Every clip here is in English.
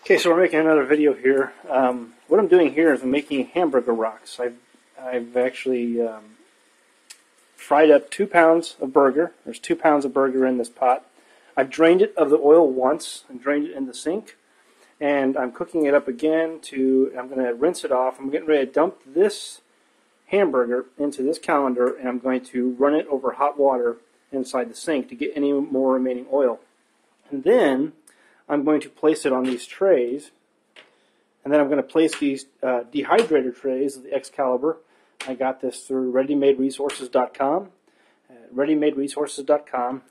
Okay, so we're making another video here. What I'm doing here is I'm making Hamburger Rocks. I've actually fried up 2 pounds of burger. There's 2 pounds of burger in this pot. I've drained it of the oil once and drained it in the sink. And I'm cooking it up again I'm going to rinse it off. I'm getting ready to dump this hamburger into this colander, and I'm going to run it over hot water inside the sink to get any more remaining oil. And then I'm going to place it on these trays, and then I'm going to place these dehydrator trays of the Excalibur. I got this through readymaderesources.com. Readymaderesources.com,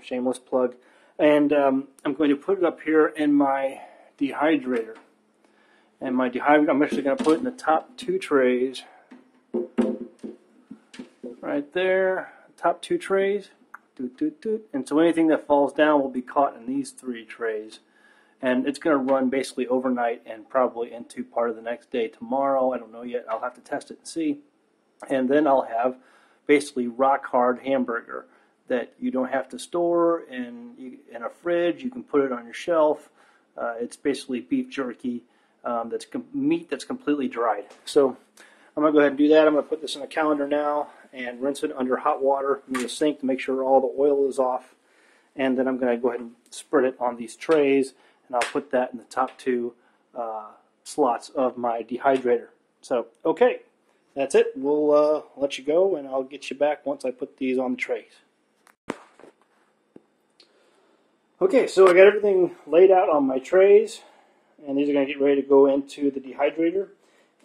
shameless plug. And I'm going to put it up here in my dehydrator. And my I'm actually going to put it in the top 2 trays. Right there, top 2 trays. And so anything that falls down will be caught in these 3 trays. And it's going to run basically overnight and probably into part of the next day tomorrow. I don't know yet. I'll have to test it and see. And then I'll have basically rock hard hamburger that you don't have to store in a fridge. You can put it on your shelf. It's basically beef jerky meat that's completely dried. So I'm going to go ahead and do that. I'm going to put this in a colander now and rinse it under hot water in the sink to make sure all the oil is off. And then I'm going to go ahead and spread it on these trays, and I'll put that in the top 2 slots of my dehydrator. So, okay, that's it. We'll let you go, and I'll get you back once I put these on the trays. Okay, so I got everything laid out on my trays, and these are going to get ready to go into the dehydrator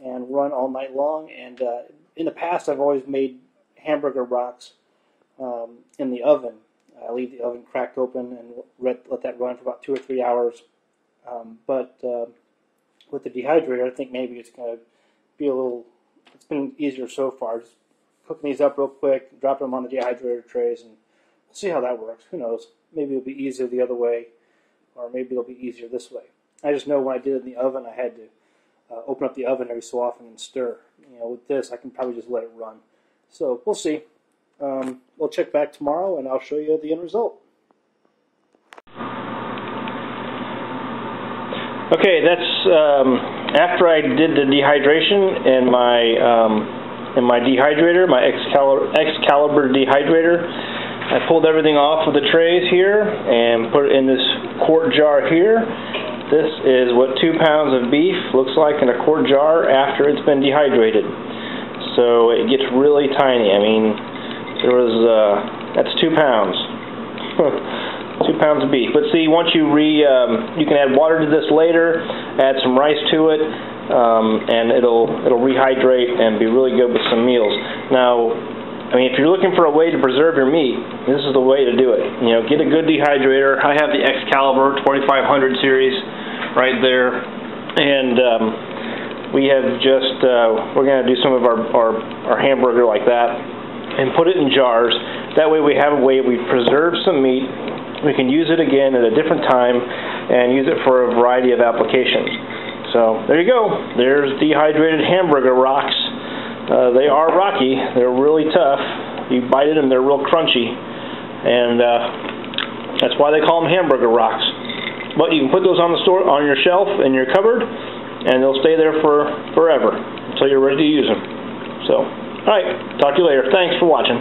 and run all night long. And in the past, I've always made Hamburger Rocks in the oven. I leave the oven cracked open and let that run for about 2 or 3 hours. But with the dehydrator, I think maybe it's going to be it's been easier so far. Just cooking these up real quick, dropping them on the dehydrator trays, and we'll see how that works. Who knows? Maybe it'll be easier the other way, or maybe it'll be easier this way. I just know when I did it in the oven, I had to open up the oven every so often and stir. With this, I can probably just let it run. So we'll see. We'll check back tomorrow, and I'll show you the end result. Okay, that's after I did the dehydration in my dehydrator, my Excalibur dehydrator. I pulled everything off of the trays here and put it in this quart jar here. This is what 2 pounds of beef looks like in a quart jar after it's been dehydrated. So it gets really tiny. I mean, that's 2 pounds. 2 pounds of beef. But see, once you can add water to this later, add some rice to it, and it'll rehydrate and be really good with some meals. Now, I mean, if you're looking for a way to preserve your meat, this is the way to do it. Get a good dehydrator. I have the Excalibur 2500 series right there, and we have we're going to do some of our hamburger like that and put it in jars. That way we have a way we preserve some meat. We can use it again at a different time and use it for a variety of applications. So there you go. There's dehydrated Hamburger Rocks. They are rocky. They're really tough. You bite it and they're real crunchy. And that's why they call them Hamburger Rocks. But you can put those on your shelf in your cupboard, and they'll stay there forever until you're ready to use them. So, all right. Talk to you later. Thanks for watching.